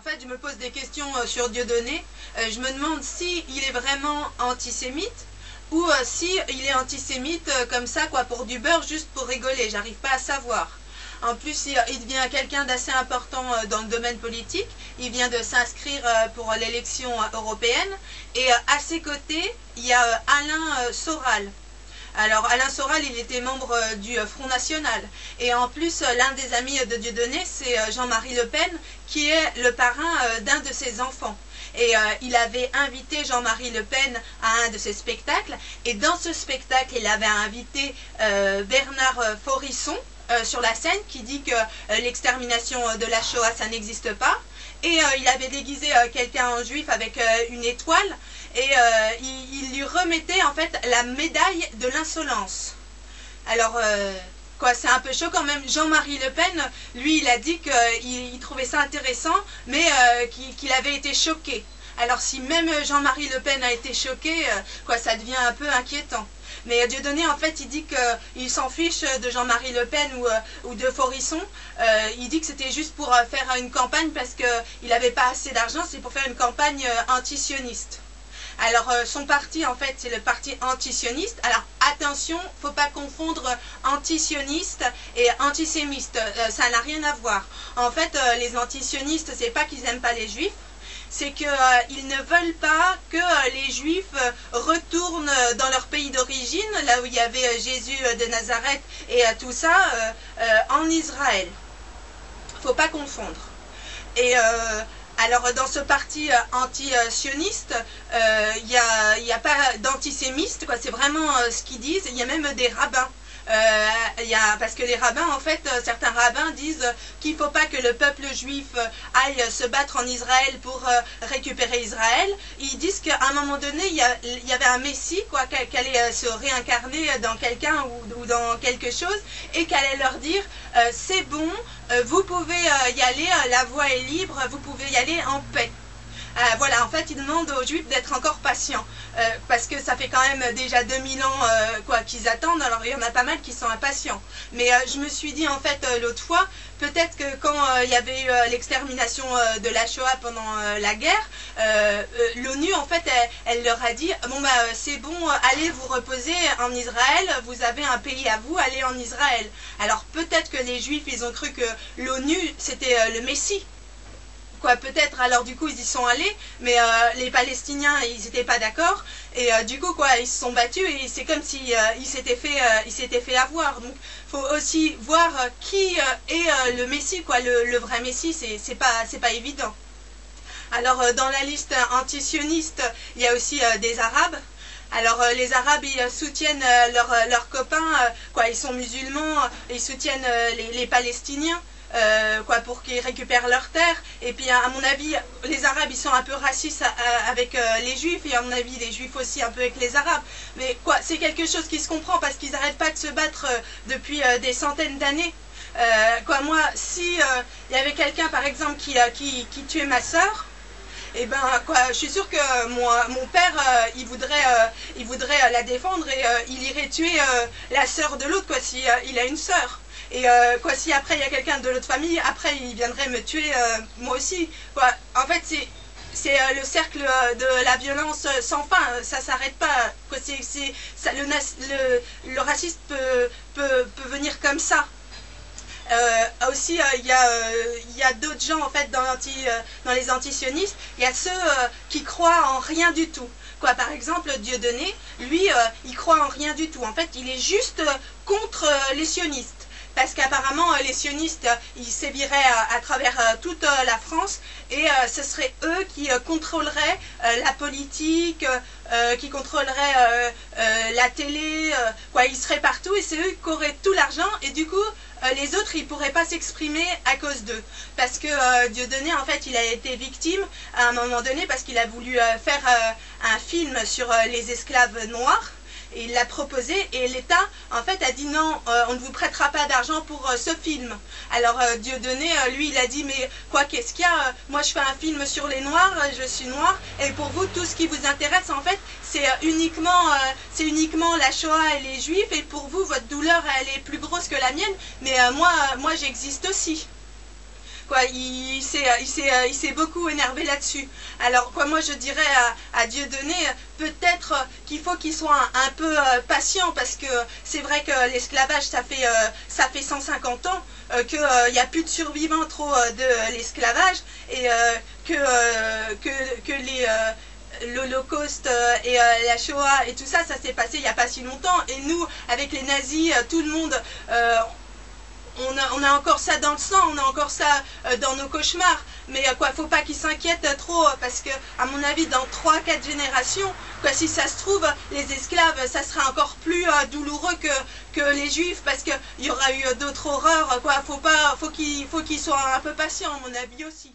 fait, je me pose des questions sur Dieudonné. Je me demande s'il est vraiment antisémite ou s'il est antisémite comme ça, quoi, pour du beurre, juste pour rigoler. J'arrive pas à savoir. En plus, il devient quelqu'un d'assez important dans le domaine politique. Il vient de s'inscrire pour l'élection européenne. Et à ses côtés, il y a Alain Soral. Alors, Alain Soral, il était membre du Front National. Et en plus, l'un des amis de Dieudonné, c'est Jean-Marie Le Pen, qui est le parrain d'un de ses enfants. Et il avait invité Jean-Marie Le Pen à un de ses spectacles. Et dans ce spectacle, il avait invité Bernard Forisson sur la scène, qui dit que l'extermination de la Shoah, ça n'existe pas. Et il avait déguisé quelqu'un en juif avec une étoile. Et il lui remettait en fait la médaille de l'insolence. Alors, quoi, c'est un peu chaud quand même. Jean-Marie Le Pen, lui, il a dit qu'il trouvait ça intéressant, mais qu'il avait été choqué. Alors, si même Jean-Marie Le Pen a été choqué, quoi, ça devient un peu inquiétant. Mais Dieudonné, en fait, il dit qu'il s'en fiche de Jean-Marie Le Pen ou de Forisson. Il dit que c'était juste pour faire une campagne parce qu'il n'avait pas assez d'argent, c'est pour faire une campagne antisioniste. Alors, son parti, en fait, c'est le parti antisioniste. Alors, attention, faut pas confondre antisioniste et antisémiste. Ça n'a rien à voir. En fait, les antisionistes, c'est pas qu'ils aiment pas les juifs, c'est qu'ils ne veulent pas que les juifs retournent dans leur pays d'origine, là où il y avait Jésus de Nazareth et tout ça, en Israël. Faut pas confondre. Et alors, dans ce parti anti-sioniste, il n'y a pas d'antisémistes, quoi. C'est vraiment ce qu'ils disent. Il y a même des rabbins. Parce que les rabbins, en fait, certains rabbins disent qu'il ne faut pas que le peuple juif aille se battre en Israël pour récupérer Israël. Ils disent qu'à un moment donné, il y avait un messie, quoi, qui allait se réincarner dans quelqu'un ou dans quelque chose, et qui allait leur dire c'est bon, vous pouvez y aller, la voie est libre, vous pouvez y aller en paix. Voilà, en fait, ils demandent aux Juifs d'être encore patients, parce que ça fait quand même déjà 2000 ans qu'ils attendent, alors il y en a pas mal qui sont impatients. Mais je me suis dit, en fait, l'autre fois, peut-être que quand il y avait eu l'extermination de la Shoah pendant la guerre, l'ONU, en fait, elle leur a dit, bon, bah, c'est bon, allez vous reposer en Israël, vous avez un pays à vous, allez en Israël. Alors peut-être que les Juifs, ils ont cru que l'ONU, c'était le Messie. Peut-être, alors du coup ils y sont allés, mais les Palestiniens ils n'étaient pas d'accord, et du coup quoi, ils se sont battus, et c'est comme si ils s'étaient fait avoir. Donc faut aussi voir qui est le Messie, quoi, le vrai Messie, c'est pas évident. Alors dans la liste antisioniste, il y a aussi des Arabes. Alors les Arabes, ils soutiennent leurs copains, quoi, ils sont musulmans, ils soutiennent les Palestiniens. Pour qu'ils récupèrent leurs terres. Et puis à mon avis, les Arabes ils sont un peu racistes avec les Juifs, et à mon avis les Juifs aussi un peu avec les Arabes. Mais quoi, c'est quelque chose qui se comprend parce qu'ils n'arrêtent pas de se battre depuis des centaines d'années. Moi, si il y avait quelqu'un par exemple qui tuait ma sœur, et ben quoi, je suis sûre que mon père il voudrait la défendre, et il irait tuer la sœur de l'autre, quoi, si il a une sœur. Et si après il y a quelqu'un de l'autre famille, après il viendrait me tuer moi aussi. Quoi. En fait, c'est le cercle de la violence sans fin, ça s'arrête pas. Quoi. Le racisme peut venir comme ça. Aussi, il y a d'autres gens en fait dans les antisionistes. Il y a ceux qui croient en rien du tout. Quoi, par exemple, Dieudonné, lui, il croit en rien du tout. En fait, il est juste contre les sionistes. Parce qu'apparemment, les sionistes, ils séviraient à travers toute la France, et ce seraient eux qui contrôleraient la politique, qui contrôleraient la télé, quoi, ils seraient partout, et c'est eux qui auraient tout l'argent, et du coup, les autres, ils ne pourraient pas s'exprimer à cause d'eux. Parce que Dieudonné, en fait, il a été victime à un moment donné, parce qu'il a voulu faire un film sur les esclaves noirs. Et il l'a proposé, et l'État, en fait, a dit non, on ne vous prêtera pas d'argent pour ce film. Alors Dieudonné, lui, il a dit, mais quoi, qu'est-ce qu'il y a? Moi, je fais un film sur les Noirs, je suis noir, et pour vous, tout ce qui vous intéresse, en fait, c'est uniquement la Shoah et les Juifs, et pour vous, votre douleur, elle est plus grosse que la mienne, mais moi j'existe aussi. quoi, il s'est beaucoup énervé là-dessus. Alors quoi, moi je dirais à Dieudonné, peut-être qu'il faut qu'il soit un peu patient, parce que c'est vrai que l'esclavage ça fait 150 ans qu'il n'y a plus de survivants trop de l'esclavage, et que l'Holocauste et la Shoah et tout ça, ça s'est passé il n'y a pas si longtemps, et nous avec les nazis, tout le monde, on a encore ça dans le sang, on a encore ça dans nos cauchemars. Mais quoi, faut pas qu'ils s'inquiètent trop, parce que à mon avis dans 3-4 générations, quoi, si ça se trouve, les esclaves, ça sera encore plus douloureux que les juifs, parce qu'il y aura eu d'autres horreurs, quoi. Faut qu'ils soient un peu patients, à mon avis aussi.